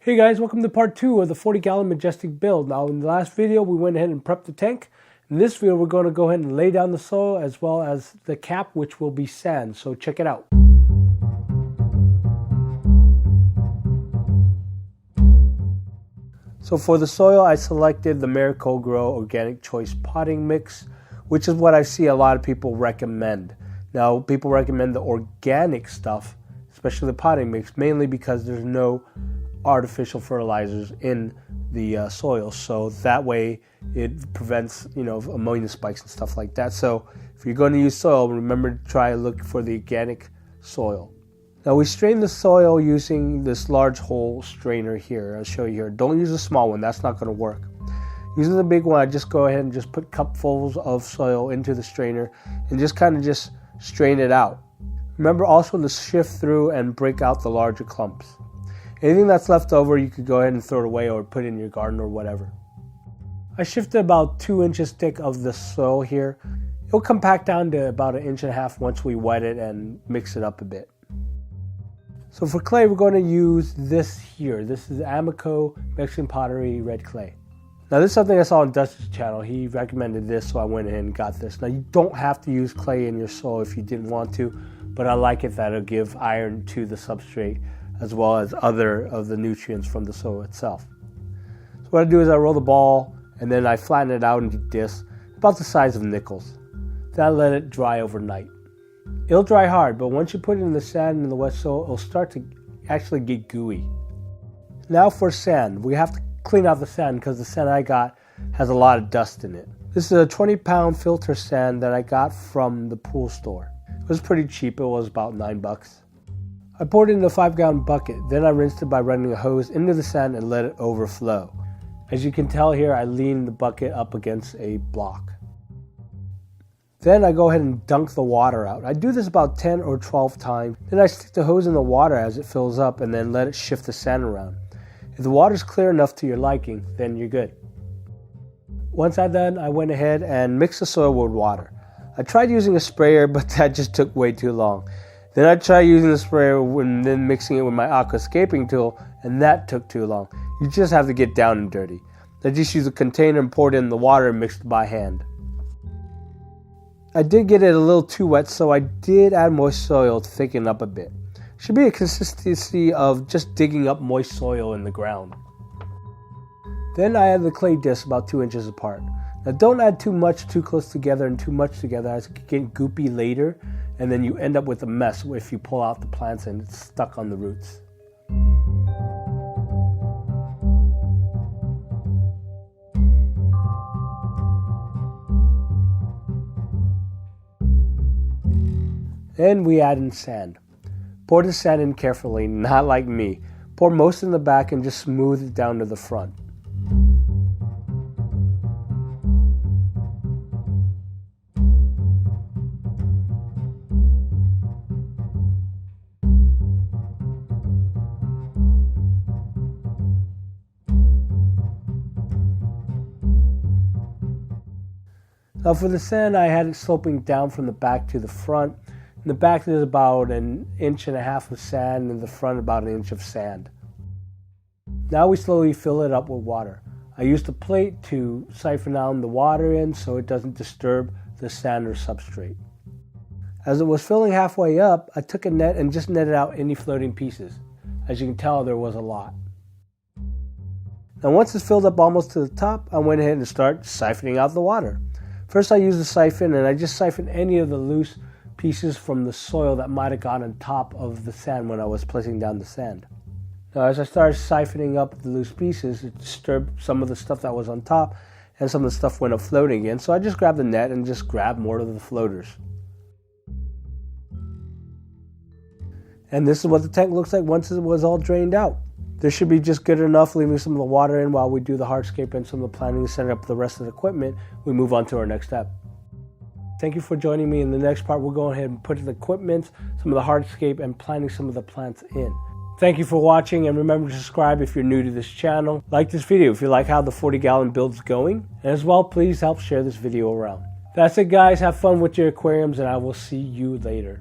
Hey guys, welcome to part 2 of the 40-gallon Majestic build. Now in the last video we went ahead and prepped the tank. In this video we're going to go ahead and lay down the soil as well as the cap, which will be sand. So check it out. So for the soil I selected the Miracle-Gro Organic Choice Potting Mix, which is what I see a lot of people recommend. Now people recommend the organic stuff, especially the potting mix, mainly because there's no artificial fertilizers in the soil, so that way it prevents ammonia spikes and stuff like that. So if you're going to use soil, remember to try to look for the organic soil. Now we strain the soil using this large hole strainer here. I'll show you here. Don't use a small one, that's not going to work. Using the big one, I just go ahead and just put cupfuls of soil into the strainer and just kind of just strain it out. Remember also to shift through and break out the larger clumps. Anything that's left over, you could go ahead and throw it away or put it in your garden or whatever. I shifted about 2 inches thick of the soil here. It'll compact down to about 1.5 inches once we wet it and mix it up a bit. So for clay, we're going to use this here. This is Amico Mexican Pottery Red Clay. Now this is something I saw on Dustin's channel. He recommended this, so I went ahead and got this. Now you don't have to use clay in your soil if you didn't want to, but I like it that it'll give iron to the substrate as well as other of the nutrients from the soil itself. So what I do is I roll the ball and then I flatten it out into discs about the size of nickels. Then I let it dry overnight. It'll dry hard, but once you put it in the sand and the wet soil, it'll start to actually get gooey. Now for sand, we have to clean out the sand because the sand I got has a lot of dust in it. This is a 20-pound filter sand that I got from the pool store. It was pretty cheap, it was about $9. I poured it in a 5-gallon bucket, then I rinsed it by running a hose into the sand and let it overflow. As you can tell here, I leaned the bucket up against a block. Then I go ahead and dunk the water out. I do this about 10 or 12 times. Then I stick the hose in the water as it fills up and then let it shift the sand around. If the water is clear enough to your liking, then you're good. Once I'm done, I went ahead and mixed the soil with water. I tried using a sprayer, but that just took way too long. Then I tried using the sprayer and then mixing it with my aquascaping tool, and that took too long. You just have to get down and dirty. I just used a container and poured in the water and mixed it by hand. I did get it a little too wet, so I did add moist soil to thicken up a bit. Should be a consistency of just digging up moist soil in the ground. Then I add the clay discs about 2 inches apart. Now don't add too much too close together and too much together as it can get goopy later, and then you end up with a mess if you pull out the plants and it's stuck on the roots. Then we add in sand. Pour the sand in carefully, not like me. Pour most in the back and just smooth it down to the front. Now for the sand, I had it sloping down from the back to the front. In the back there's about 1.5 inches of sand, and in the front about 1 inch of sand. Now we slowly fill it up with water. I used a plate to siphon out the water in so it doesn't disturb the sand or substrate. As it was filling halfway up, I took a net and just netted out any floating pieces. As you can tell, there was a lot. Now once it's filled up almost to the top, I went ahead and started siphoning out the water. First I used the siphon and I just siphoned any of the loose pieces from the soil that might have gone on top of the sand when I was placing down the sand. Now as I started siphoning up the loose pieces, it disturbed some of the stuff that was on top and some of the stuff went up floating again, so I just grabbed the net and just grabbed more of the floaters. And this is what the tank looks like once it was all drained out. This should be just good enough, leaving some of the water in while we do the hardscape and some of the planning to set up the rest of the equipment. We move on to our next step. Thank you for joining me. In the next part, we'll go ahead and put the equipment, some of the hardscape, and planting some of the plants in. Thank you for watching, and remember to subscribe if you're new to this channel. Like this video if you like how the 40-gallon build's going, and as well, please help share this video around. That's it guys, have fun with your aquariums, and I will see you later.